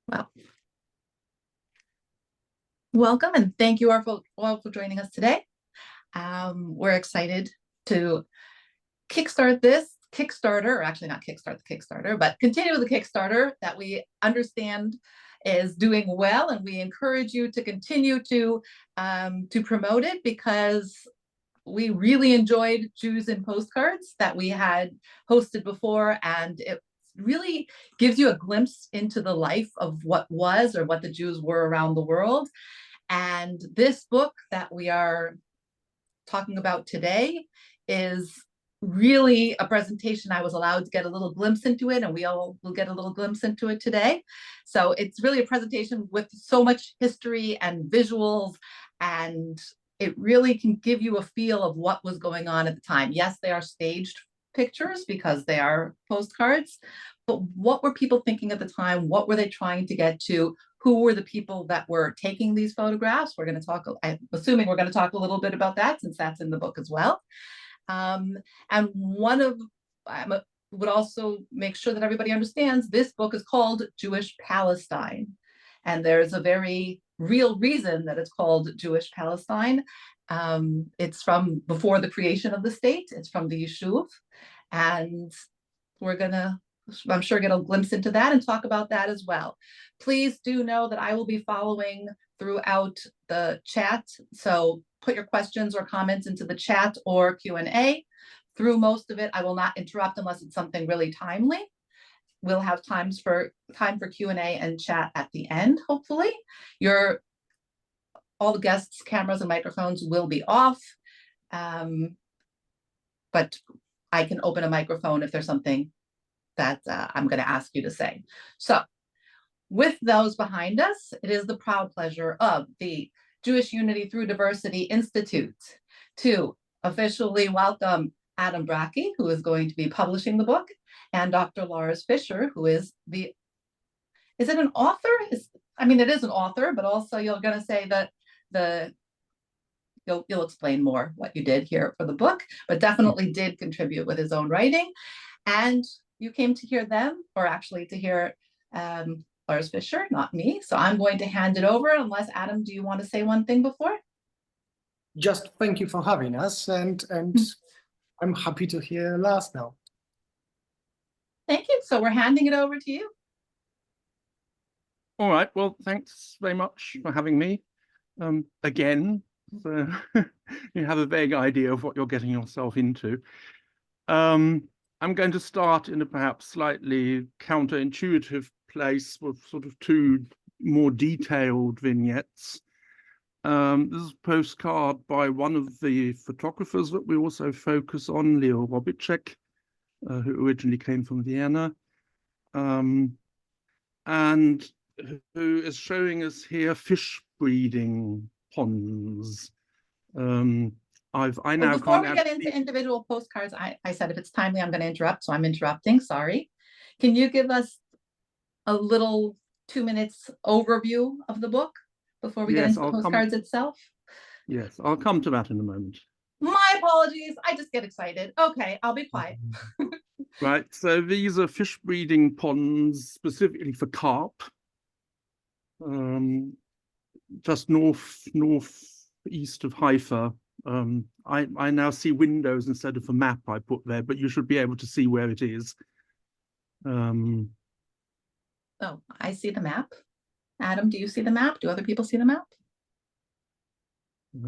Well, welcome and thank you all for joining us today. We're excited to kickstart this Kickstarter, or actually not kickstart the Kickstarter, but continue with the Kickstarter that we understand is doing well, and we encourage you to continue to promote it, because we really enjoyed Jews in Postcards that we had hosted before, and it really gives you a glimpse into the life of what was, or what the Jews were around the world. And this book that we are talking about today is really a presentation. I was allowed to get a little glimpse into it, and we all will get a little glimpse into it today. So it's really a presentation with so much history and visuals, and it really can give you a feel of what was going on at the time. Yes, they are staged pictures because they are postcards, but what were people thinking at the time? What were they trying to get to? Who were the people that were taking these photographs? We're going to talk, I'm assuming we're going to talk a little bit about that, since that's in the book as well. And I would also make sure that everybody understands this book is called Jewish Palestine. And there's a very real reason that it's called Jewish Palestine. It's from before the creation of the state. It's from the Yishuv. And we're gonna, I'm sure, get a glimpse into that and talk about that as well. Please do know that I will be following throughout the chat. So put your questions or comments into the chat or Q&A. Through most of it, I will not interrupt unless it's something really timely. We'll have time for Q&A and chat at the end, hopefully. All the guests' cameras and microphones will be off, but I can open a microphone if there's something that I'm going to ask you to say. So with those behind us, it is the proud pleasure of the Jewish Unity Through Diversity Institute to officially welcome Adam Bracke, who is going to be publishing the book, and Dr. Lars Fischer, who is is it an author? I mean, it is an author, but also you're going to say that you'll explain more what you did here for the book, but definitely did contribute with his own writing. And you came to hear them, or actually to hear Lars Fischer, not me. So I'm going to hand it over, unless, Adam, do you want to say one thing before? Just thank you for having us, and I'm happy to hear Lars now. Thank you. So we're handing it over to you. All right. Well, thanks very much for having me again. So you have a vague idea of what you're getting yourself into. I'm going to start in a perhaps slightly counterintuitive place with sort of two more detailed vignettes. This is a postcard by one of the photographers that we also focus on, Leo Robicek, who originally came from Vienna, and who is showing us here fish breeding ponds. Before we get into individual postcards, I said if it's timely, I'm going to interrupt, so I'm interrupting, sorry. Can you give us a little 2 minutes overview of the book before we get into the postcards itself? Yes, I'll come to that in a moment. My apologies, I just get excited. Okay, I'll be quiet. Right, so these are fish breeding ponds specifically for carp, just northeast of Haifa. I now see windows instead of a map I put there, but you should be able to see where it is. Oh, I see the map. Adam, do you see the map? Do other people see the map?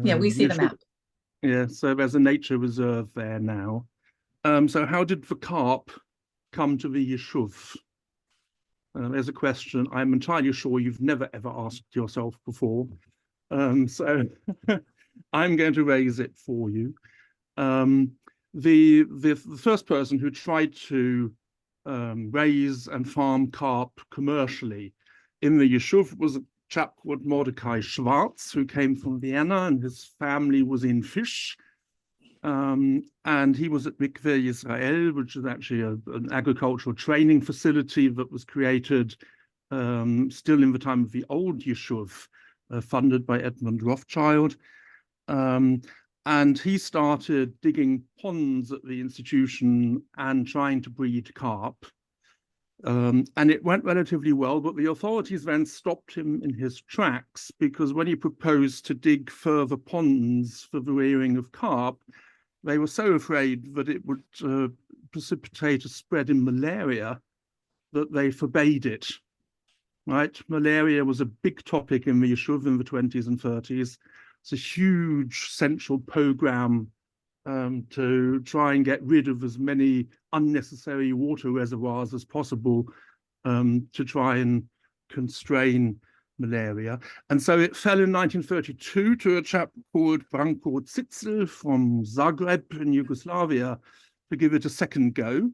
Yeah, we see the map. Yeah, so there's a nature reserve there now. So how did the carp come to the Yishuv? There's a question I'm entirely sure you've never ever asked yourself before. So I'm going to raise it for you. The first person who tried to raise and farm carp commercially in the Yishuv was a chap called Mordecai Schwarz, who came from Vienna, and his family was in fish. And he was at Mikveh Yisrael, which is actually an agricultural training facility that was created still in the time of the Old Yishuv, funded by Edmund Rothschild. And he started digging ponds at the institution and trying to breed carp. And it went relatively well, but the authorities then stopped him in his tracks because when he proposed to dig further ponds for the rearing of carp, they were so afraid that it would precipitate a spread in malaria that they forbade it. Right? Malaria was a big topic in the Yishuv in the 20s and 30s. It's a huge central program to try and get rid of as many unnecessary water reservoirs as possible to try and constrain malaria. And so it fell in 1932 to a chap called Branko Cicil from Zagreb in Yugoslavia to give it a second go.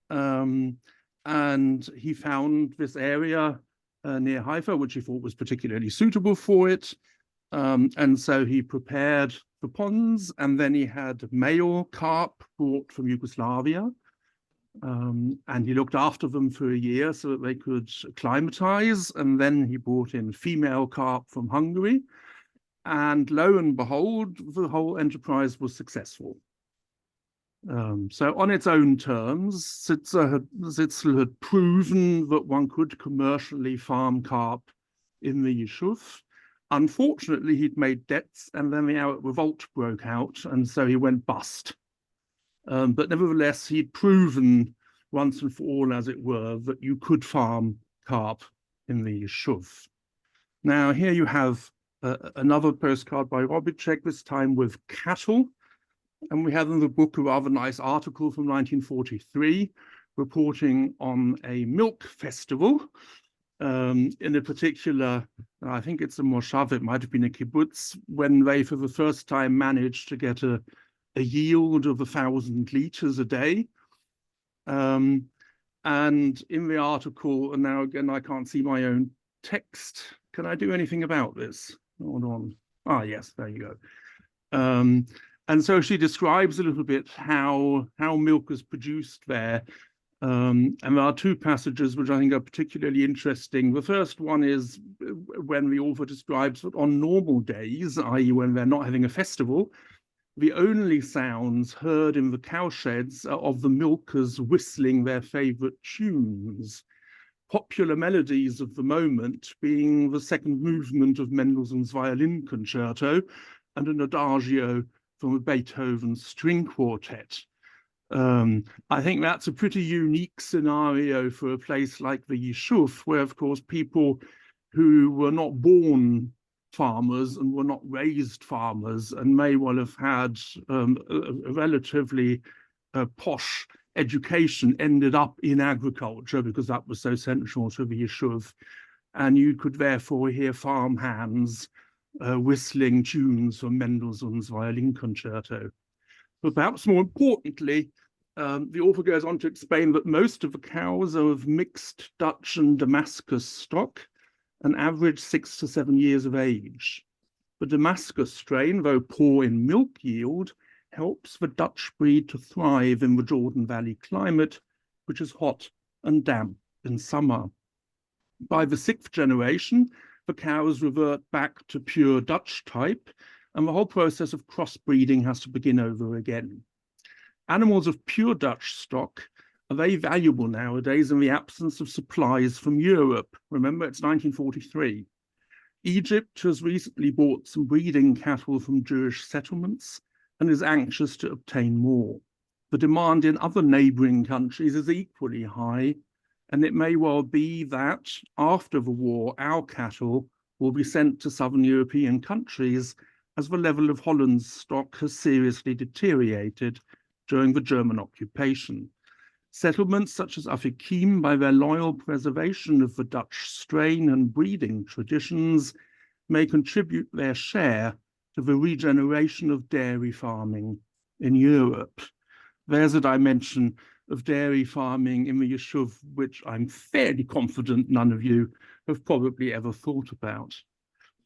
And he found this area near Haifa, which he thought was particularly suitable for it. And so he prepared the ponds, and then he had male carp brought from Yugoslavia. And he looked after them for a year so that they could acclimatize. And then he brought in female carp from Hungary. And lo and behold, the whole enterprise was successful. So on its own terms, Zitzel had proven that one could commercially farm carp in the Yishuv. Unfortunately, he'd made debts, and then the Arab revolt broke out, and so he went bust. But nevertheless, he'd proven once and for all, as it were, that you could farm carp in the Yishuv. Now, here you have another postcard by Robicek, this time with cattle. And we have in the book a rather nice article from 1943 reporting on a milk festival in a particular, I think it's a moshav, it might have been a kibbutz, when they for the first time managed to get a yield of 1,000 liters a day. And in the article, and now again, I can't see my own text. Can I do anything about this? Hold on. Ah, yes, there you go. And so she describes a little bit how milk is produced there. And there are two passages which I think are particularly interesting. The first one is when the author describes that on normal days, i.e. when they're not having a festival, the only sounds heard in the cowsheds are of the milkers whistling their favorite tunes. Popular melodies of the moment being the second movement of Mendelssohn's violin concerto and an adagio from a Beethoven string quartet. I think that's a pretty unique scenario for a place like the Yishuv, where, of course, people who were not born farmers and were not raised farmers and may well have had a relatively posh education ended up in agriculture because that was so central to the Yishuv. And you could therefore hear farm hands whistling tunes from Mendelssohn's violin concerto. But perhaps more importantly, the author goes on to explain that most of the cows are of mixed Dutch and Damascus stock, an average 6 to 7 years of age. The Damascus strain, though poor in milk yield, helps the Dutch breed to thrive in the Jordan Valley climate, which is hot and damp in summer. By the 6th generation, the cows revert back to pure Dutch type, and the whole process of crossbreeding has to begin over again. Animals of pure Dutch stock are very valuable nowadays in the absence of supplies from Europe. Remember, it's 1943. Egypt has recently bought some breeding cattle from Jewish settlements and is anxious to obtain more. The demand in other neighboring countries is equally high, and it may well be that after the war, our cattle will be sent to southern European countries as the level of Holland's stock has seriously deteriorated during the German occupation. Settlements such as Afikim, by their loyal preservation of the Dutch strain and breeding traditions, may contribute their share to the regeneration of dairy farming in Europe. There's a dimension of dairy farming in the Yishuv, which I'm fairly confident none of you have probably ever thought about.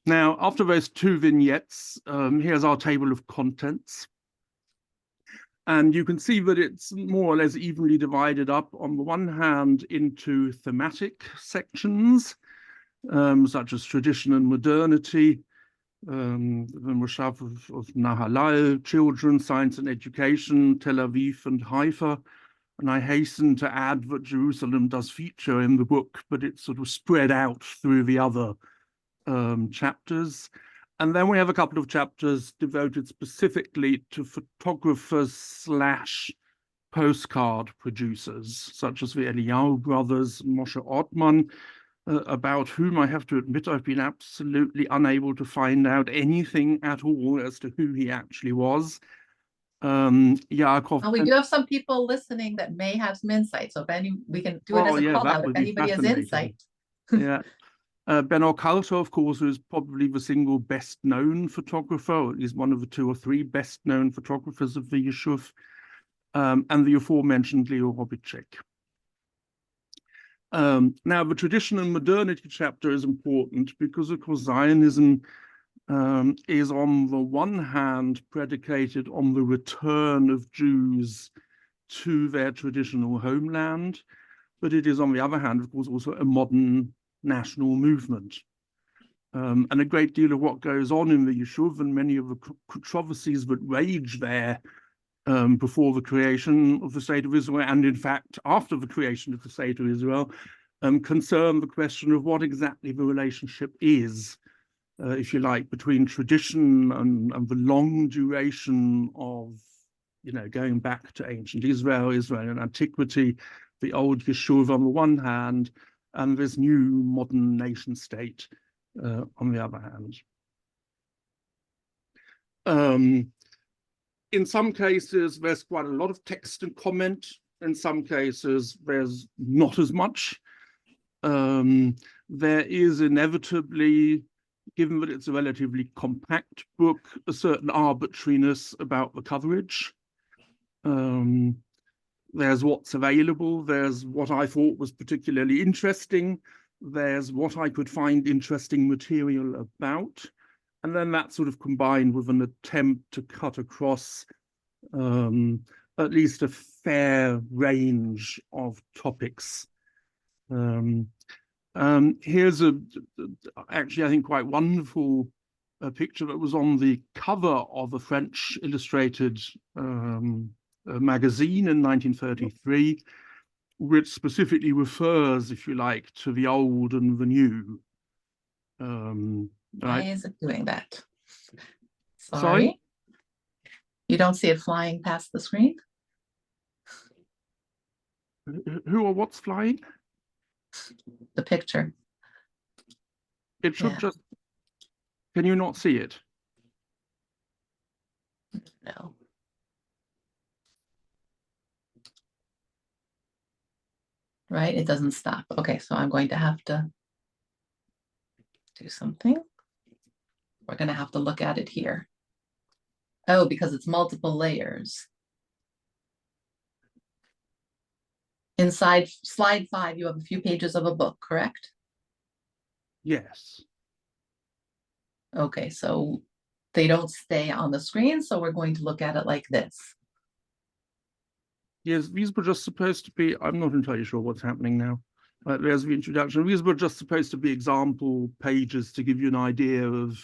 Now, after those two vignettes, here's our table of contents. And you can see that it's more or less evenly divided up on the one hand into thematic sections, such as tradition and modernity, the Moshav of Nahalal, Children, Science and Education, Tel Aviv and Haifa. And I hasten to add that Jerusalem does feature in the book, but it's sort of spread out through the other chapters. And then we have a couple of chapters devoted specifically to photographers / postcard producers, such as the Eliyahu brothers, Moshe Ottman, about whom I have to admit I've been absolutely unable to find out anything at all as to who he actually was. Yaakov. Well, we do have some people listening that may have some insight. So if we can do it as a call out if anybody has insight. Yeah. Ben Ocalto, of course, is probably the single best known photographer, or at least one of the 2 or 3 best known photographers of the Yishuv, and the aforementioned Leo Robitschek. Now, the tradition and modernity chapter is important because, of course, Zionism is on the one hand predicated on the return of Jews to their traditional homeland, but it is on the other hand, of course, also a modern national movement. And a great deal of what goes on in the Yishuv and many of the controversies that rage there before the creation of the State of Israel, and in fact after the creation of the State of Israel, concern the question of what exactly the relationship is, if you like, between tradition and the long duration of, going back to ancient Israel and antiquity, the Old Yishuv on the one hand, and this new modern nation state on the other hand. In some cases, there's quite a lot of text and comment. In some cases, there's not as much. There is inevitably, given that it's a relatively compact book, a certain arbitrariness about the coverage. There's what's available, there's what I thought was particularly interesting, there's what I could find interesting material about, and then that sort of combined with an attempt to cut across at least a fair range of topics. Here's actually, I think, quite wonderful picture that was on the cover of a French illustrated magazine in 1933, which specifically refers, if you like, to the old and the new. Why is it doing that? Sorry? You don't see it flying past the screen? Who or what's flying? The picture. It should just... Can you not see it? No. Right, it doesn't stop. Okay, so I'm going to have to do something. We're going to have to look at it here. Oh, because it's multiple layers. Inside slide 5, you have a few pages of a book, correct? Yes. Okay, so they don't stay on the screen, so we're going to look at it like this. Yes, these were just supposed to be, I'm not entirely sure what's happening now. There's the introduction. These were just supposed to be example pages to give you an idea of,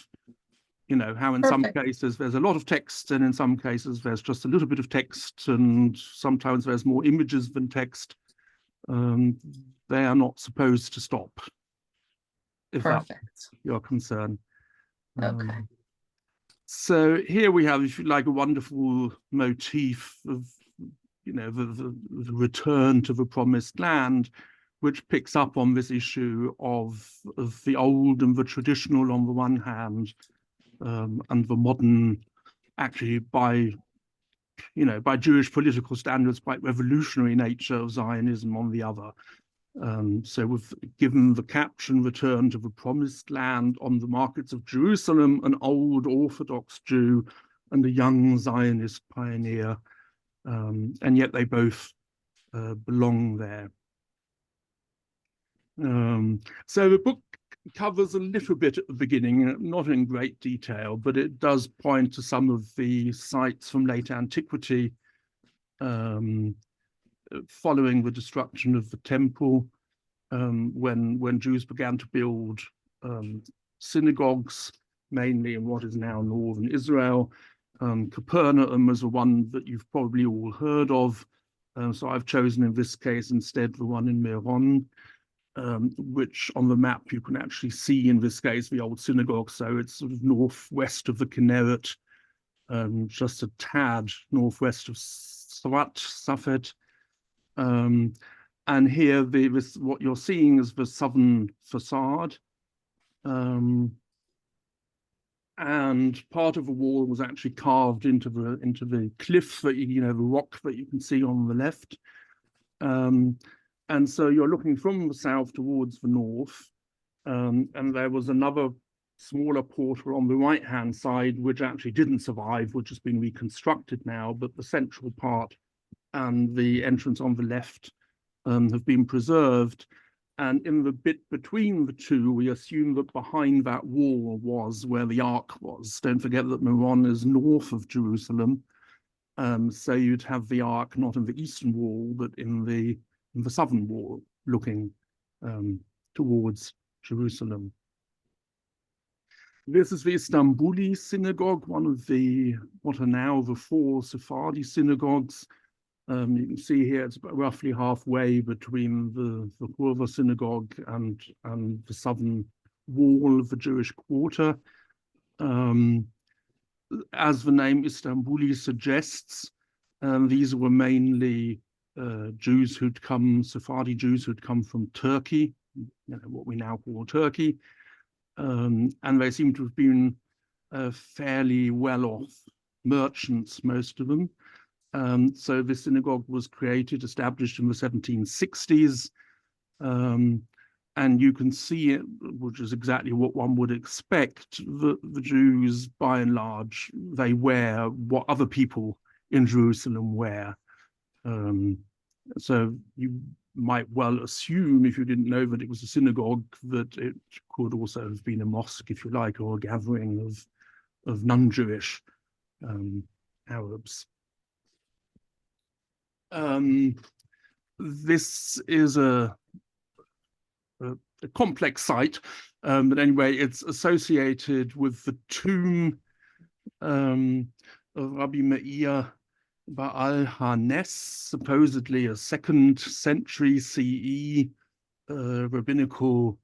how in some cases there's a lot of text, and in some cases there's just a little bit of text, and sometimes there's more images than text. They are not supposed to stop, if that's your concern. Okay. So here we have, if you like, a wonderful motif of, the return to the promised land, which picks up on this issue of the old and the traditional on the one hand, and the modern, actually by Jewish political standards, quite revolutionary nature of Zionism on the other. So we've given the caption "Return to the Promised Land" on the markets of Jerusalem, an old Orthodox Jew and a young Zionist pioneer, and yet they both belong there. So the book covers a little bit at the beginning, not in great detail, but it does point to some of the sites from late antiquity following the destruction of the temple, when Jews began to build synagogues mainly in what is now northern Israel. Capernaum is the one that you've probably all heard of. So I've chosen in this case instead the one in Meron, which on the map you can actually see in this case the old synagogue. So it's sort of northwest of the Kinneret, just a tad northwest of Safed. And here what you're seeing is the southern facade. And part of the wall was actually carved into the cliff that the rock that you can see on the left. And so you're looking from the south towards the north, and there was another smaller portal on the right-hand side which actually didn't survive, which has been reconstructed now, but the central part and the entrance on the left have been preserved. And in the bit between the two, we assume that behind that wall was where the ark was. Don't forget that Meron is north of Jerusalem. So you'd have the ark not in the eastern wall, but in the southern wall, looking towards Jerusalem. This is the Istanbuli synagogue, one of what are now the 4 Sephardi synagogues. You can see here it's roughly halfway between the Hurva synagogue and the southern wall of the Jewish quarter. As the name Istanbuli suggests, these were mainly Sephardi Jews who'd come from Turkey, what we now call Turkey, and they seem to have been fairly well-off merchants, most of them. So the synagogue was established in the 1760s, and you can see it, which is exactly what one would expect. The Jews, by and large, they wear what other people in Jerusalem wear. So you might well assume, if you didn't know that it was a synagogue, that it could also have been a mosque, if you like, or a gathering of non-Jewish Arabs. This is a complex site, but anyway, it's associated with the tomb of Rabbi Meir Baal HaNes, supposedly a 2nd century CE rabbinical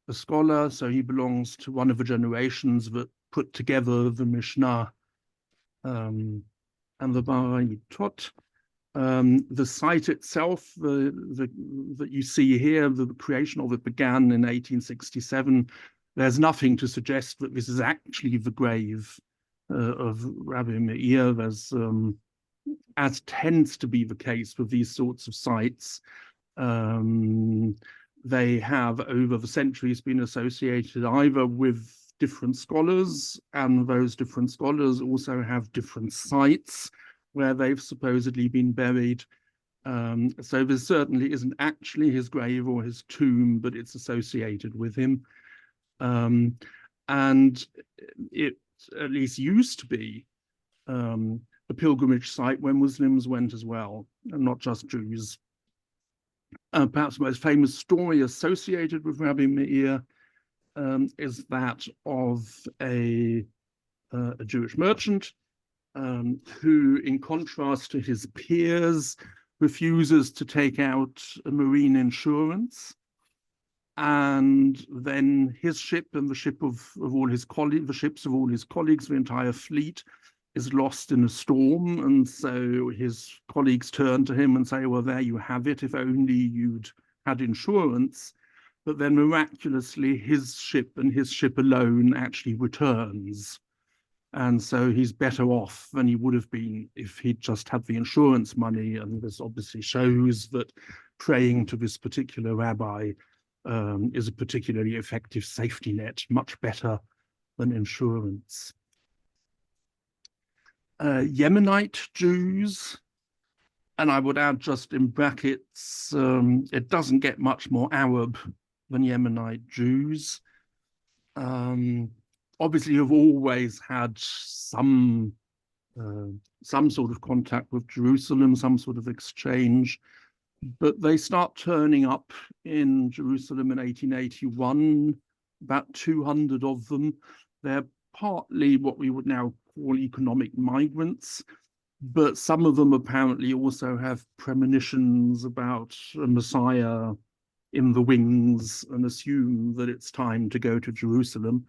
scholar. So he belongs to one of the generations that put together the Mishnah and the Barayitot. The site itself that you see here, the creation of it began in 1867. There's nothing to suggest that this is actually the grave of Rabbi Meir. There's, as tends to be the case with these sorts of sites, they have over the centuries been associated either with different scholars, and those different scholars also have different sites where they've supposedly been buried. So this certainly isn't actually his grave or his tomb, but it's associated with him. And it at least used to be a pilgrimage site where Muslims went as well, and not just Jews. Perhaps the most famous story associated with Rabbi Meir is that of a Jewish merchant who, in contrast to his peers, refuses to take out a marine insurance. And then his ship and the ship of all his colleagues, the ships of all his colleagues, the entire fleet, is lost in a storm. And so his colleagues turn to him and say, well, there you have it, if only you'd had insurance. But then miraculously, his ship and his ship alone actually returns. And so he's better off than he would have been if he'd just had the insurance money. And this obviously shows that praying to this particular rabbi is a particularly effective safety net, much better than insurance. Yemenite Jews, and I would add just in brackets, it doesn't get much more Arab than Yemenite Jews. Obviously, you've always had some sort of contact with Jerusalem, some sort of exchange, but they start turning up in Jerusalem in 1881, about 200 of them. They're partly what we would now call economic migrants, but some of them apparently also have premonitions about a Messiah in the wings and assume that it's time to go to Jerusalem.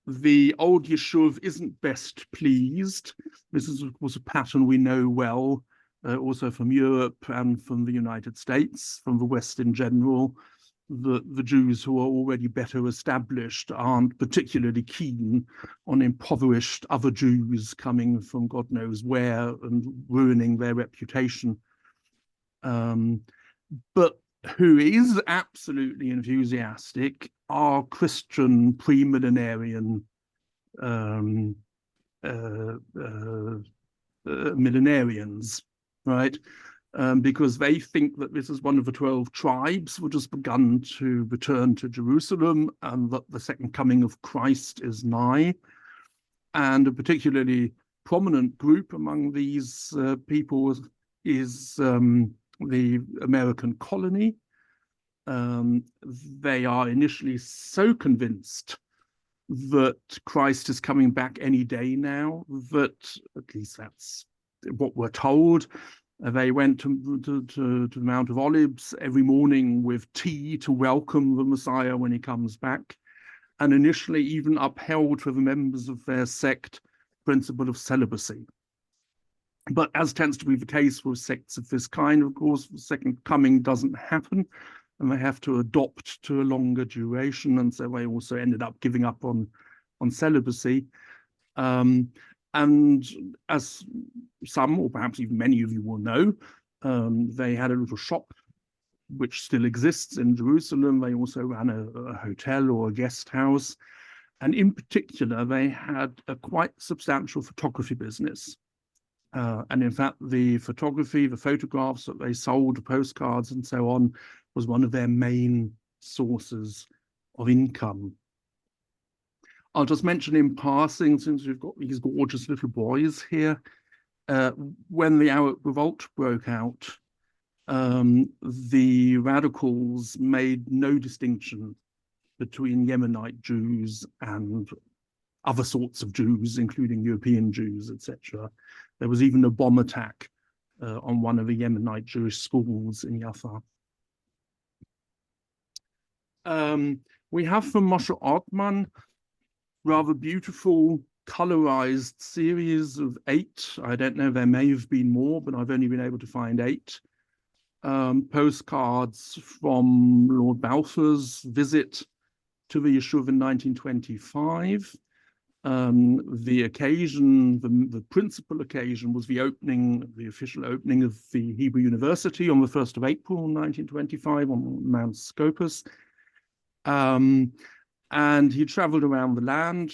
The Old Yishuv isn't best pleased. This is, of course, a pattern we know well, also from Europe and from the United States, from the West in general. The Jews who are already better established aren't particularly keen on impoverished other Jews coming from God knows where and ruining their reputation. But who is absolutely enthusiastic are Christian premillenarian millenarians, right? Because they think that this is one of the 12 tribes which has begun to return to Jerusalem and that the second coming of Christ is nigh. And a particularly prominent group among these people is the American colony. They are initially so convinced that Christ is coming back any day now, that at least that's what we're told. They went to the Mount of Olives every morning with tea to welcome the Messiah when he comes back, and initially even upheld for the members of their sect principle of celibacy. But as tends to be the case with sects of this kind, of course, the second coming doesn't happen, and they have to adopt to a longer duration, and so they also ended up giving up on celibacy. And as some, or perhaps even many of you will know, they had a little shop which still exists in Jerusalem. They also ran a hotel or a guest house. And in particular, they had a quite substantial photography business. And in fact, the photography, the photographs that they sold, postcards and so on, was one of their main sources of income. I'll just mention in passing, since we've got these gorgeous little boys here, when the Arab revolt broke out, the radicals made no distinction between Yemenite Jews and other sorts of Jews, including European Jews, etc. There was even a bomb attack on one of the Yemenite Jewish schools in Jaffa. We have from Moshe Ortman rather beautiful colorized series of 8. I don't know, there may have been more, but I've only been able to find 8 postcards from Lord Balfour's visit to the Yishuv in 1925. The occasion, the principal occasion was the official opening of the Hebrew University on the 1st of April 1925 on Mount Scopus. And he traveled around the land,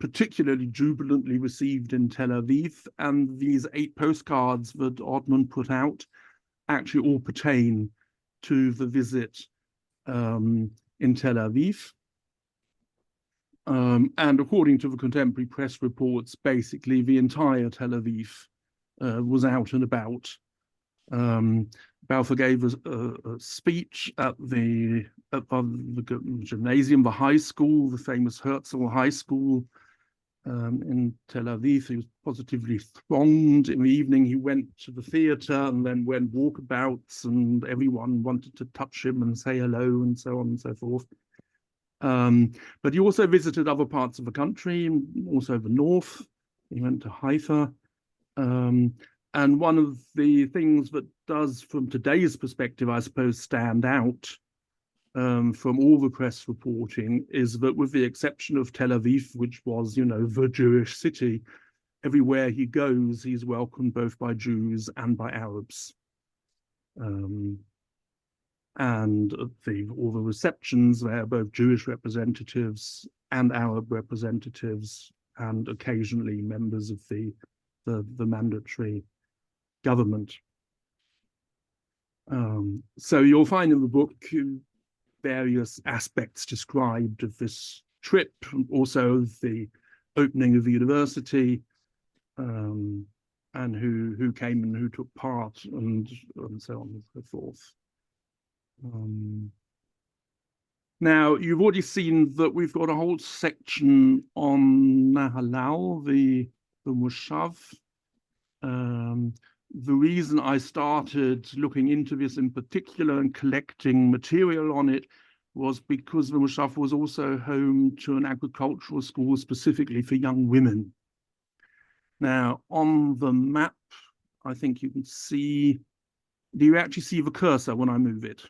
particularly jubilantly received in Tel Aviv. And these 8 postcards that Ortman put out actually all pertain to the visit in Tel Aviv. And according to the contemporary press reports, basically the entire Tel Aviv was out and about. Balfour gave a speech at the gymnasium, the high school, the famous Herzl High School in Tel Aviv. He was positively thronged. In the evening, he went to the theatre and then went walkabouts, and everyone wanted to touch him and say hello and so on and so forth. But he also visited other parts of the country, also the north. He went to Haifa. And one of the things that does, from today's perspective, I suppose, stand out from all the press reporting is that, with the exception of Tel Aviv, which was, you know, the Jewish city, everywhere he goes, he's welcomed both by Jews and by Arabs. And all the receptions, there are both Jewish representatives and Arab representatives, and occasionally members of the mandatory government. So you'll find in the book various aspects described of this trip, also the opening of the university, and who came and who took part, and so on and so forth. Now, you've already seen that we've got a whole section on Nahalal, the Moshav. The reason I started looking into this in particular and collecting material on it was because the Moshav was also home to an agricultural school specifically for young women. Now, on the map, I think you can see, do you actually see the cursor when I move it?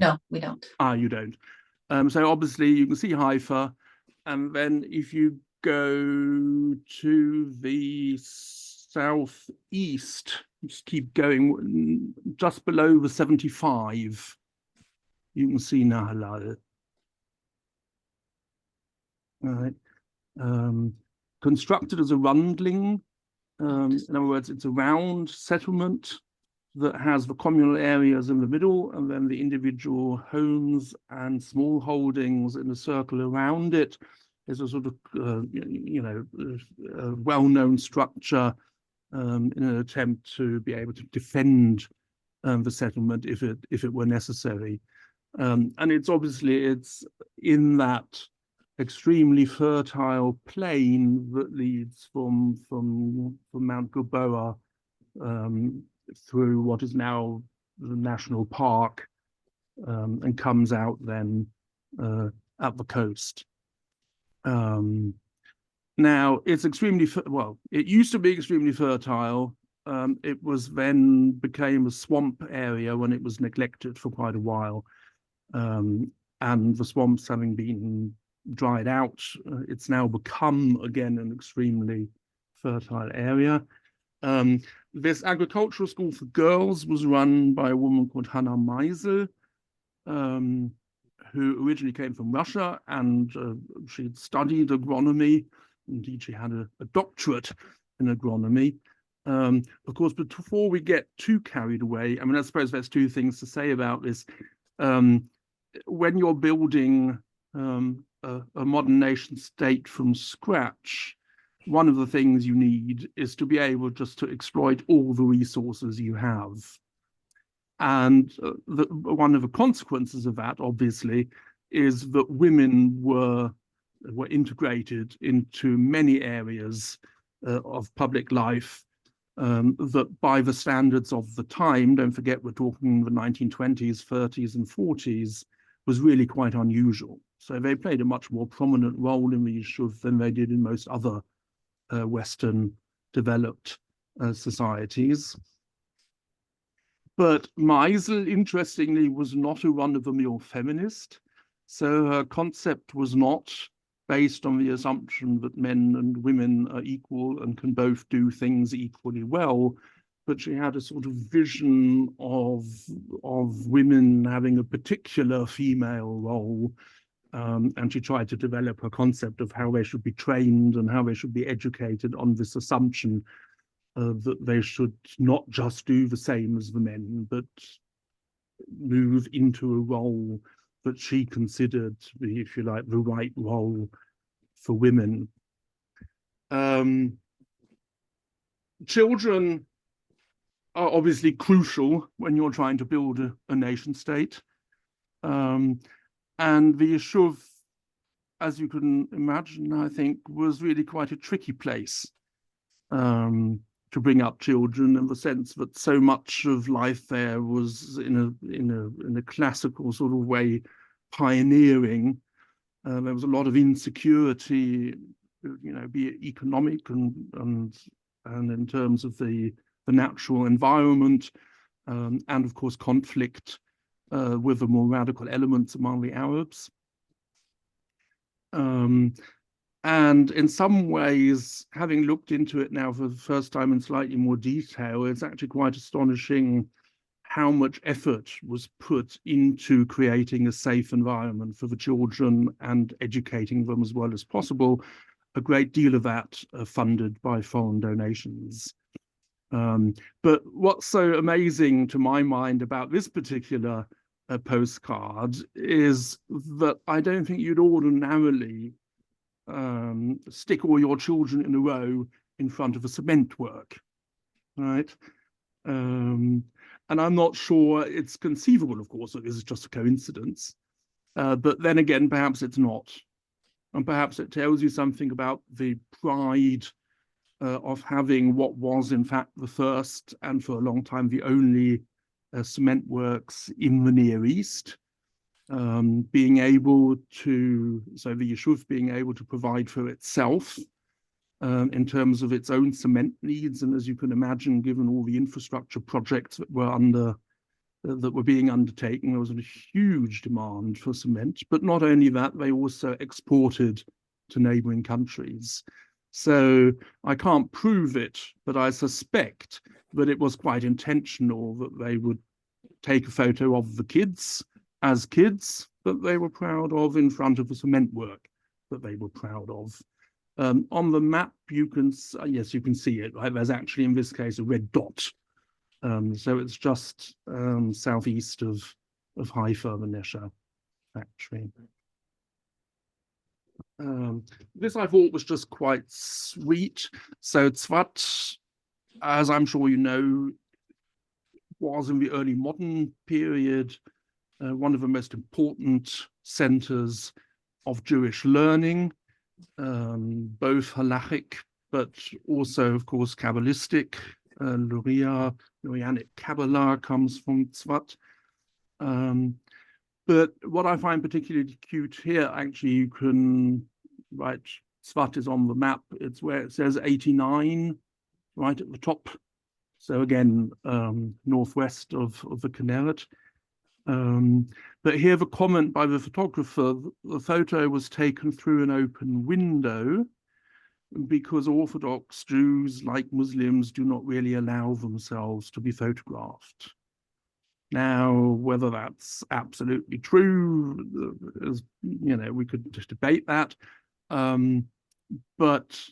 No, we don't. Ah, you don't. So obviously you can see Haifa, and then if you go to the southeast, just keep going, just below the 75, you can see Nahalal. All right. Constructed as a rundling. In other words, it's a round settlement that has the communal areas in the middle and then the individual homes and small holdings in a circle around it. Is a sort of, well-known structure in an attempt to be able to defend the settlement if it were necessary. And it's in that extremely fertile plain that leads from Mount Gilboa through what is now the national park and comes out then at the coast. Now it's extremely it used to be extremely fertile. It was then became a swamp area when it was neglected for quite a while, and the swamps having been dried out, it's now become again an extremely fertile area. This agricultural school for girls was run by a woman called Hannah Meisel, who originally came from Russia, and she'd studied agronomy. Indeed, she had a doctorate in agronomy. Of course, but before we get too carried away, I mean, I suppose there's two things to say about this. When you're building a modern nation state from scratch, one of the things you need is to be able just to exploit all the resources you have. And one of the consequences of that, obviously, is that women were integrated into many areas of public life that by the standards of the time, don't forget we're talking the 1920s, 30s and 40s, was really quite unusual. So they played a much more prominent role in the Yishuv than they did in most other Western developed societies. But Meisel, interestingly, was not a run-of-the-mill feminist. So her concept was not based on the assumption that men and women are equal and can both do things equally well, but she had a sort of vision of women having a particular female role. And she tried to develop her concept of how they should be trained and how they should be educated on this assumption that they should not just do the same as the men, but move into a role that she considered to be, if you like, the right role for women. Children are obviously crucial when you're trying to build a nation state. And the Yishuv, as you can imagine, I think, was really quite a tricky place to bring up children, in the sense that so much of life there was in a classical sort of way pioneering. There was a lot of insecurity, be it economic and in terms of the natural environment, and of course conflict with the more radical elements among the Arabs. And in some ways, having looked into it now for the first time in slightly more detail, it's actually quite astonishing how much effort was put into creating a safe environment for the children and educating them as well as possible. A great deal of that funded by foreign donations. But what's so amazing to my mind about this particular postcard is that I don't think you'd ordinarily stick all your children in a row in front of a cement work, right? And I'm not sure it's conceivable, of course, that this is just a coincidence. But then again, perhaps it's not. And perhaps it tells you something about the pride of having what was in fact the first and for a long time the only cement works in the Near East, being able to, so the Yishuv being able to provide for itself in terms of its own cement needs. And as you can imagine, given all the infrastructure projects that were being undertaken, there was a huge demand for cement. But not only that, they also exported to neighboring countries. So I can't prove it, but I suspect that it was quite intentional that they would take a photo of the kids as kids that they were proud of in front of the cement work that they were proud of. On the map, you can see it, right? There's actually, in this case, a red dot. So it's just southeast of Haifa, the Nesha factory. This I thought was just quite sweet. So Tzfat, as I'm sure you know, was in the early modern period one of the most important centers of Jewish learning, both halachic, but also, of course, Kabbalistic. Lurianic Kabbalah comes from Tzfat. But what I find particularly cute here, actually, you can write, Tzfat is on the map. It's where it says 89, right at the top. So again, northwest of the Kinneret. But here the comment by the photographer, the photo was taken through an open window because Orthodox Jews, like Muslims, do not really allow themselves to be photographed. Now, whether that's absolutely true, we could just debate that. But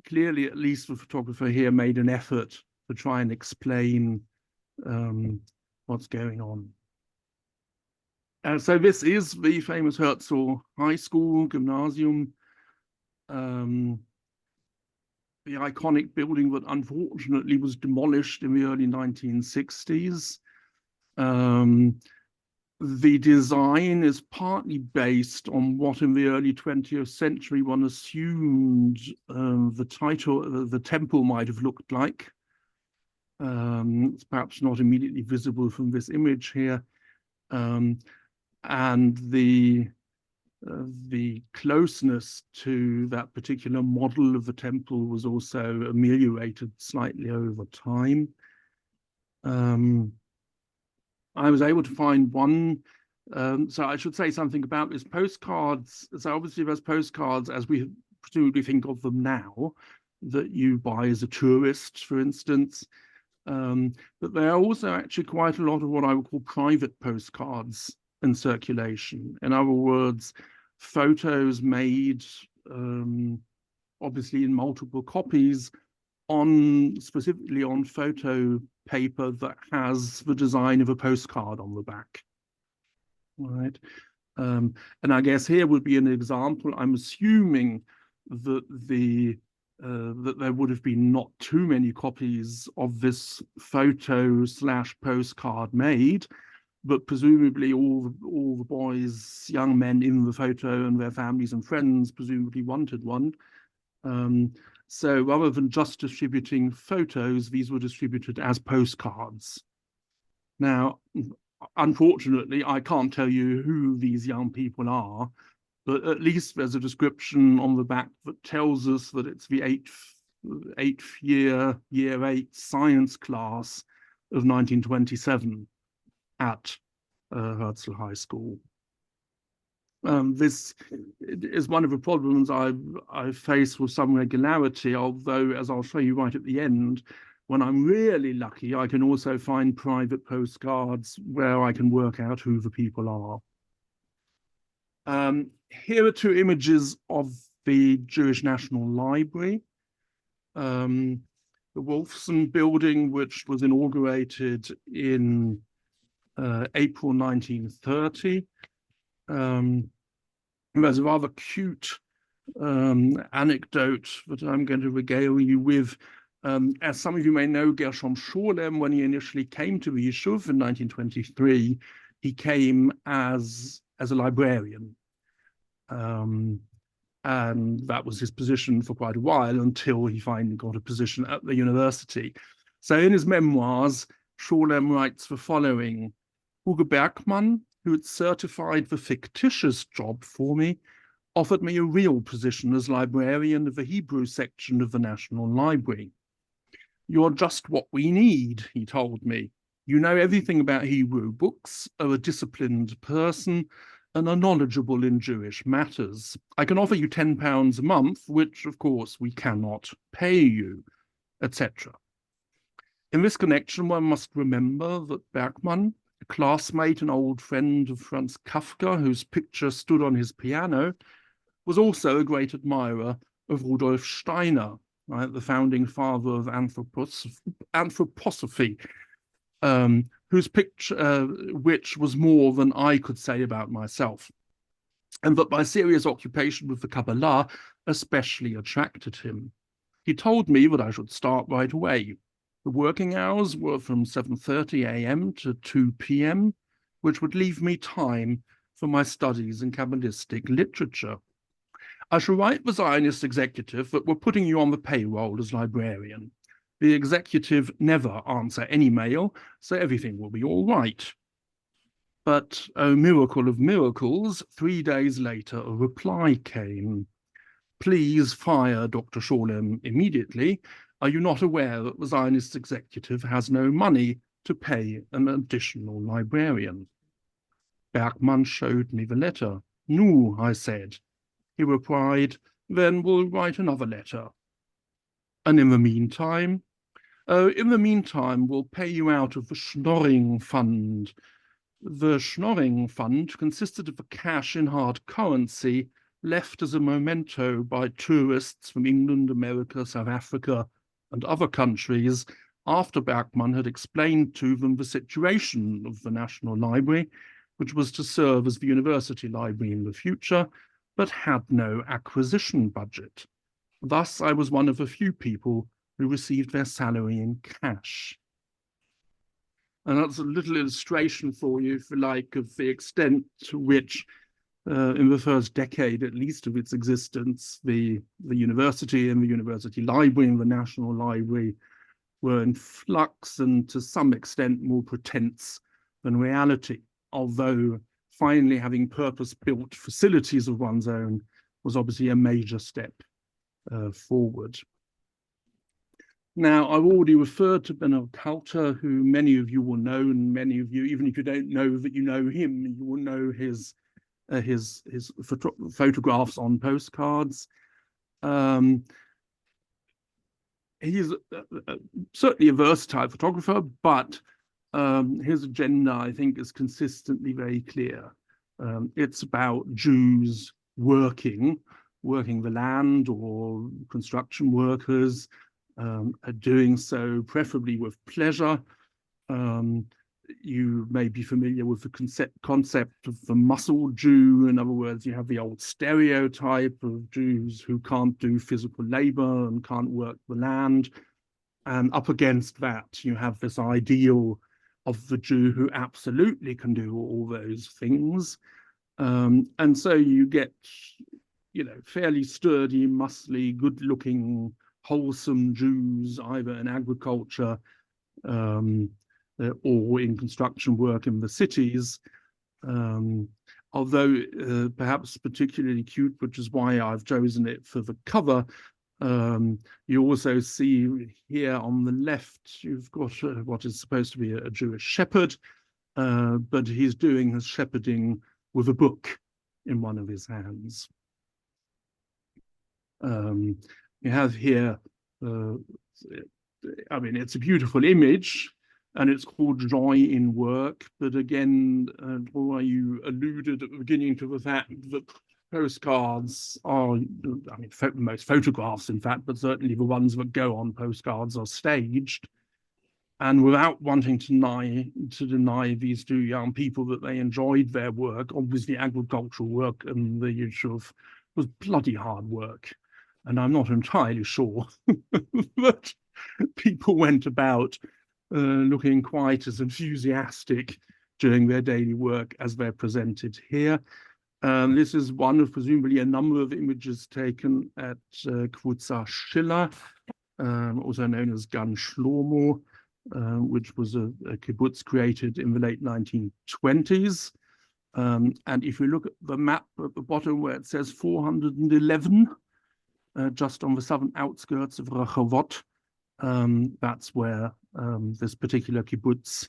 clearly, at least the photographer here made an effort to try and explain what's going on. So this is the famous Herzl High School, Gymnasium, the iconic building that unfortunately was demolished in the early 1960s. The design is partly based on what in the early 20th century one assumed the temple might have looked like. It's perhaps not immediately visible from this image here. And the closeness to that particular model of the temple was also ameliorated slightly over time. I was able to find one, so I should say something about this. Postcards, so obviously there's postcards as we presumably think of them now, that you buy as a tourist, for instance. But there are also actually quite a lot of what I would call private postcards in circulation. In other words, photos made obviously in multiple copies specifically on photo paper that has the design of a postcard on the back. Right. And I guess here would be an example. I'm assuming that that there would have been not too many copies of this photo / postcard made, but presumably all the boys, young men in the photo and their families and friends presumably wanted one. So rather than just distributing photos, these were distributed as postcards. Now, unfortunately, I can't tell you who these young people are, but at least there's a description on the back that tells us that it's the eighth year 8 science class of 1927 at Herzl High School. This is one of the problems I've faced with some regularity, although, as I'll show you right at the end, when I'm really lucky, I can also find private postcards where I can work out who the people are. Here are two images of the Jewish National Library. The Wolfson building, which was inaugurated in April 1930. There's a rather cute anecdote that I'm going to regale you with. As some of you may know, Gershom Scholem, when he initially came to the Yishuv in 1923, he came as as a librarian. And that was his position for quite a while until he finally got a position at the university. So in his memoirs, Scholem writes the following: Hugo Bergmann, who had certified the fictitious job for me, offered me a real position as librarian of the Hebrew section of the National Library. You're just what we need, he told me. You know everything about Hebrew books, are a disciplined person, and are knowledgeable in Jewish matters. I can offer you £10 a month, which, of course, we cannot pay you, etc. In this connection, one must remember that Bergmann, a classmate and old friend of Franz Kafka, whose picture stood on his piano, was also a great admirer of Rudolf Steiner, right, the founding father of anthroposophy, whose picture, which was more than I could say about myself, and that my serious occupation with the Kabbalah especially attracted him. He told me that I should start right away. The working hours were from 7:30 a.m. to 2 p.m., which would leave me time for my studies in Kabbalistic literature. I shall write the Zionist executive that we're putting you on the payroll as librarian. The executive never answer any mail, so everything will be all right. But, oh miracle of miracles, 3 days later a reply came. Please fire Dr. Scholem immediately. Are you not aware that the Zionist executive has no money to pay an additional librarian? Bergmann showed me the letter. No, I said. He replied, then we'll write another letter. And in the meantime, we'll pay you out of the Schnorring Fund. The Schnorring Fund consisted of the cash in hard currency left as a memento by tourists from England, America, South Africa, and other countries after Bergmann had explained to them the situation of the National Library, which was to serve as the university library in the future, but had no acquisition budget. Thus, I was one of a few people who received their salary in cash. And that's a little illustration for you, if you like, of the extent to which, in the first decade, at least, of its existence, the university and the university library and the National Library were in flux and to some extent more pretense than reality, although finally having purpose-built facilities of one's own was obviously a major step forward. Now, I've already referred to Ben Coulter, who many of you will know, and many of you, even if you don't know that you know him, you will know his photographs on postcards. He's certainly a versatile photographer, but his agenda, I think, is consistently very clear. It's about Jews working the land, or construction workers, doing so preferably with pleasure. You may be familiar with the concept of the muscle Jew. In other words, you have the old stereotype of Jews who can't do physical labor and can't work the land. And up against that, you have this ideal of the Jew who absolutely can do all those things. And so you get, fairly sturdy, muscly, good-looking, wholesome Jews, either in agriculture or in construction work in the cities. Although perhaps particularly cute, which is why I've chosen it for the cover, you also see here on the left, you've got what is supposed to be a Jewish shepherd, but he's doing his shepherding with a book in one of his hands. You have here, it's a beautiful image, and it's called Joy in Work. But again, you alluded at the beginning to the fact that postcards are, most photographs, in fact, but certainly the ones that go on postcards are staged. And without wanting to deny these two young people that they enjoyed their work, obviously agricultural work and the Yishuv was bloody hard work. And I'm not entirely sure that people went about looking quite as enthusiastic during their daily work as they're presented here. This is one of presumably a number of images taken at Kvuza Schiller, also known as Gan Shlomo, which was a kibbutz created in the late 1920s. And if you look at the map at the bottom where it says 411, just on the southern outskirts of Rehovot, that's where this particular kibbutz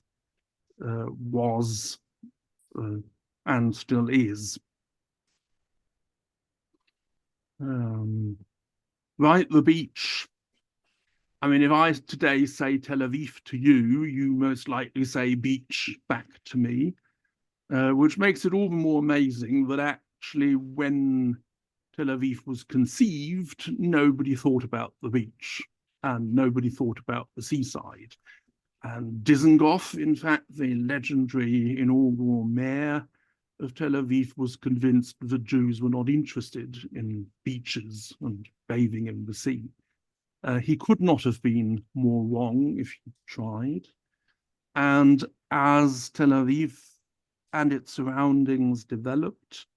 was and still is. Right, the beach. I mean, if I today say Tel Aviv to you, you most likely say beach back to me, which makes it all the more amazing that actually when Tel Aviv was conceived, nobody thought about the beach and nobody thought about the seaside. And Dizengoff, in fact, the legendary inaugural mayor of Tel Aviv, was convinced that Jews were not interested in beaches and bathing in the sea. He could not have been more wrong if he tried. And as Tel Aviv and its surroundings developed,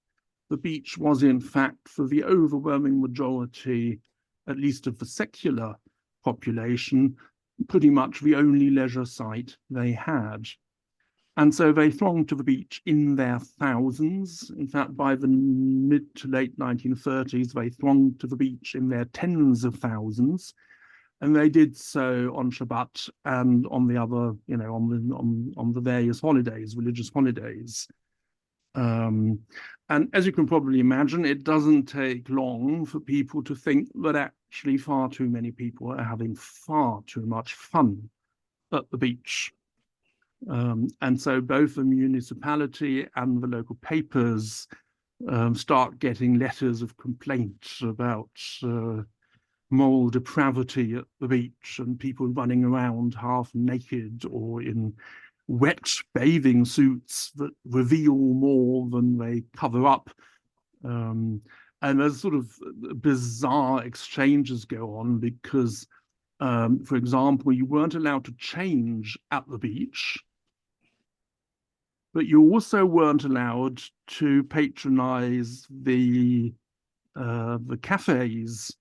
the beach was, in fact, for the overwhelming majority, at least of the secular population, pretty much the only leisure site they had. And so they thronged to the beach in their thousands. In fact, by the mid to late 1930s, they thronged to the beach in their tens of thousands. And they did so on Shabbat and on the other, you know, on the various holidays, religious holidays. And as you can probably imagine, it doesn't take long for people to think that actually far too many people are having far too much fun at the beach. And so both the municipality and the local papers start getting letters of complaint about moral depravity at the beach and people running around half naked or in wet bathing suits that reveal more than they cover up. And there's sort of bizarre exchanges go on because, for example, you weren't allowed to change at the beach, but you also weren't allowed to patronize the cafes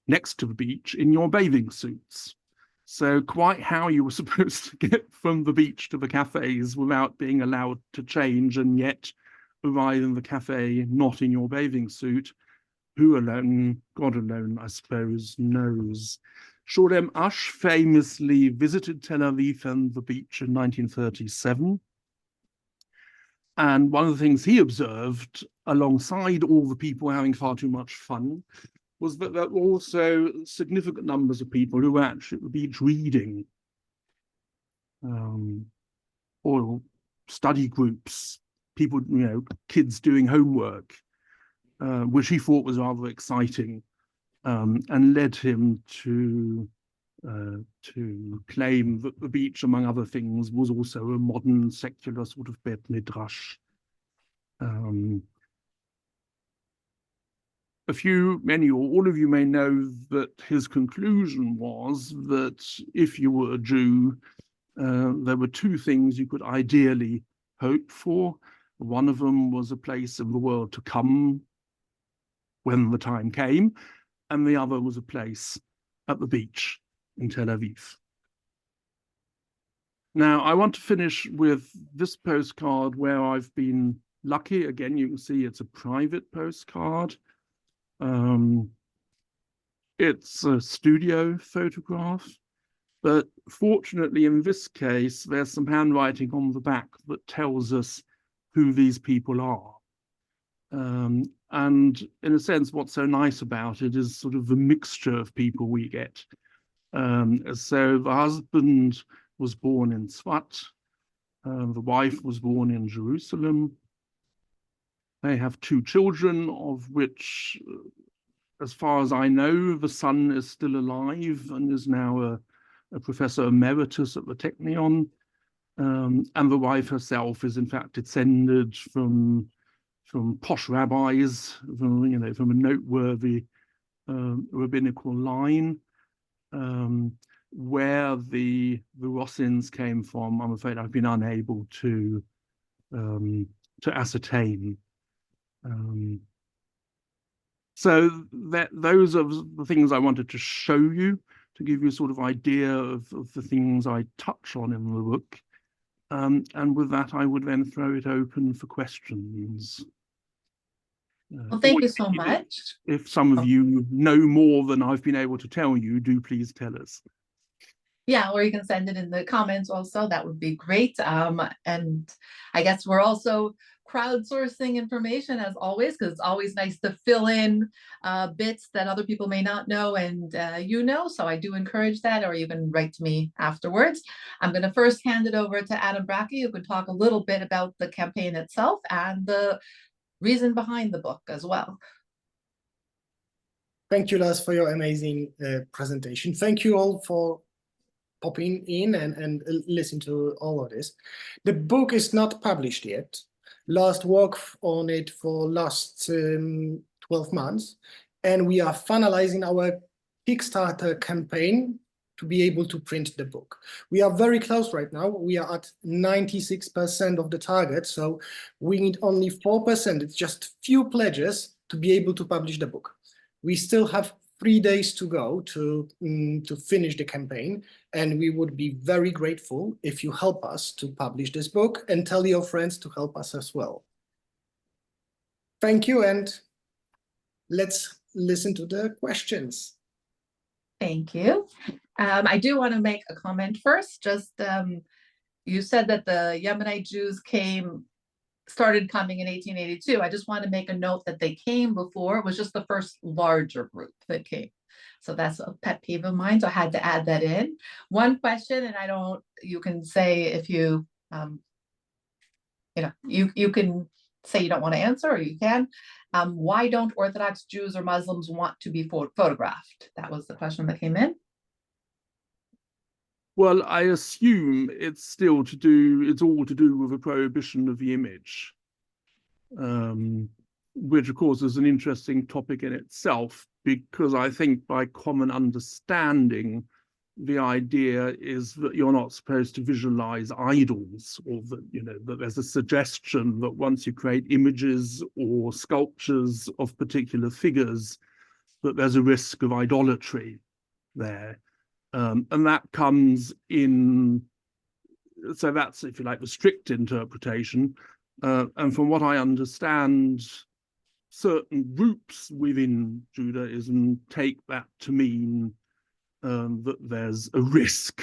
next to the beach in your bathing suits. So quite how you were supposed to get from the beach to the cafes without being allowed to change and yet arrive in the cafe not in your bathing suit, who alone, God alone, I suppose, knows. Sholem Asch famously visited Tel Aviv and the beach in 1937. And one of the things he observed, alongside all the people having far too much fun, was that there were also significant numbers of people who were actually at the beach reading, or study groups, people, you know, kids doing homework, which he thought was rather exciting, and led him to claim that the beach, among other things, was also a modern secular sort of Bet Midrash. Many or all of you may know that his conclusion was that if you were a Jew, there were two things you could ideally hope for. One of them was a place in the world to come when the time came, and the other was a place at the beach in Tel Aviv. Now, I want to finish with this postcard where I've been lucky. Again, you can see it's a private postcard. It's a studio photograph, but fortunately in this case, there's some handwriting on the back that tells us who these people are. And in a sense, what's so nice about it is sort of the mixture of people we get. So the husband was born in Tzfat, the wife was born in Jerusalem. They have two children, of which, as far as I know, the son is still alive and is now a professor emeritus at the Technion. And the wife herself is, in fact, descended from posh rabbis, from a noteworthy rabbinical line. where the Rossins came from, I'm afraid I've been unable to ascertain. So those are the things I wanted to show you, to give you a sort of idea of the things I touch on in the book. And with that, I would then throw it open for questions. Well, thank you so much. If some of you know more than I've been able to tell you, do please tell us. Yeah, or you can send it in the comments also. That would be great. And I guess we're also crowdsourcing information as always, because it's always nice to fill in bits that other people may not know and so I do encourage that, or you can write to me afterwards. I'm going to first hand it over to Adam Brackey, who can talk a little bit about the campaign itself and the reason behind the book as well. Thank you, Lars, for your amazing presentation. Thank you all for popping in and listen to all of this. The book is not published yet. Last work on it for last 12 months, and we are finalizing our Kickstarter campaign to be able to print the book. We are very close right now. We are at 96% of the target, so we need only 4%. It's just few pledges to be able to publish the book. We still have 3 days to go to finish the campaign, and we would be very grateful if you help us to publish this book and tell your friends to help us as well. Thank you, and let's listen to the questions. Thank you. I do want to make a comment first. Just you said that the Yemenite Jews started coming in 1882. I just want to make a note that they came before. It was just the first larger group that came. So that's a pet peeve of mine. So I had to add that in. One question, and you can say if you, you can say you don't want to answer, or you can. Why don't Orthodox Jews or Muslims want to be photographed? That was the question that came in. Well, I assume it's all to do with a prohibition of the image, which of course is an interesting topic in itself, because I think by common understanding, the idea is that you're not supposed to visualize idols, or that there's a suggestion that once you create images or sculptures of particular figures, that there's a risk of idolatry there. And that comes in, so that's, if you like, the strict interpretation. And from what I understand, certain groups within Judaism take that to mean that there's a risk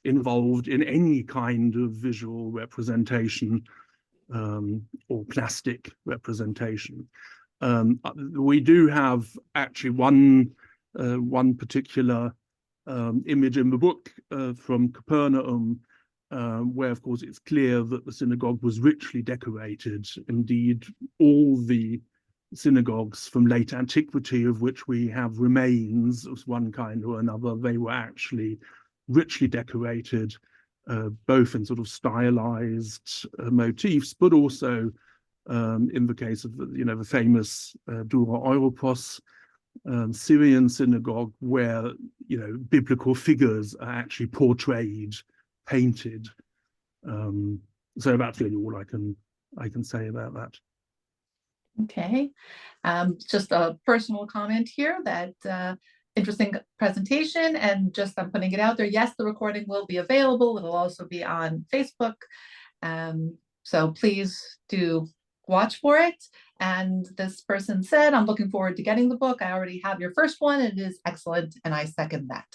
involved in any kind of visual representation or plastic representation. We do have actually one particular image in the book from Capernaum, where of course it's clear that the synagogue was richly decorated. Indeed, all the synagogues from late antiquity of which we have remains of one kind or another, they were actually richly decorated, both in sort of stylized motifs, but also in the case of the famous Dura Europos Syrian synagogue, where biblical figures are actually portrayed, painted. So that's really all I can say about that. Okay, just a personal comment here that interesting presentation, and just I'm putting it out there. Yes, the recording will be available. It'll also be on Facebook. So please do watch for it. And this person said, I'm looking forward to getting the book. I already have your first one, and it is excellent, and I second that.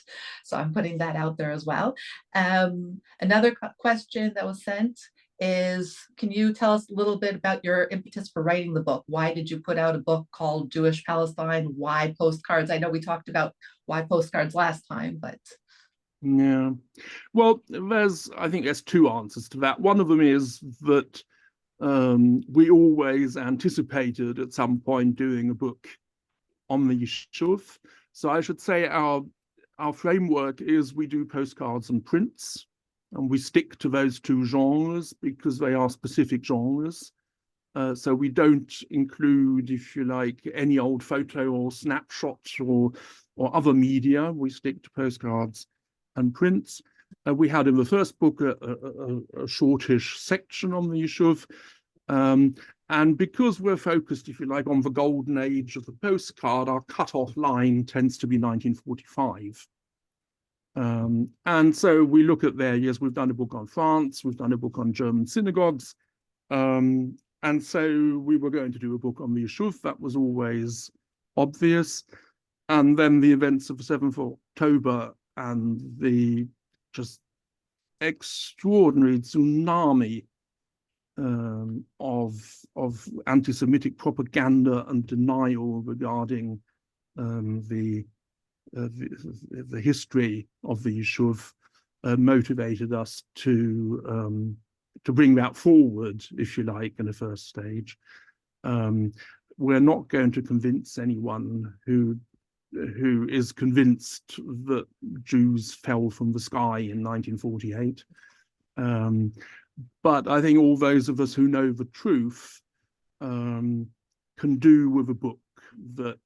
So I'm putting that out there as well. Another question that was sent is, can you tell us a little bit about your impetus for writing the book? Why did you put out a book called Jewish Palestine? Why Postcards? I know we talked about why Postcards last time, but... Yeah, well, I think there's two answers to that. One of them is that we always anticipated at some point doing a book on the Yishuv. So I should say our framework is we do postcards and prints, and we stick to those two genres because they are specific genres. So we don't include, if you like, any old photo or snapshot or other media. We stick to postcards and prints. We had in the first book a shortish section on the Yishuv. And because we're focused, if you like, on the golden age of the postcard, our cut-off line tends to be 1945. And so we look at there, yes, we've done a book on France, we've done a book on German synagogues. And so we were going to do a book on the Yishuv. That was always obvious. And then the events of the 7th of October and the just extraordinary tsunami of anti-Semitic propaganda and denial regarding the history of the Yishuv motivated us to bring that forward, if you like, in the first stage. We're not going to convince anyone who is convinced that Jews fell from the sky in 1948. But I think all those of us who know the truth can do with a book that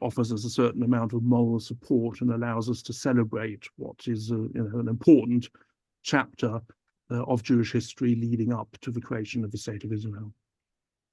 offers us a certain amount of moral support and allows us to celebrate what is an important chapter of Jewish history leading up to the creation of the State of Israel.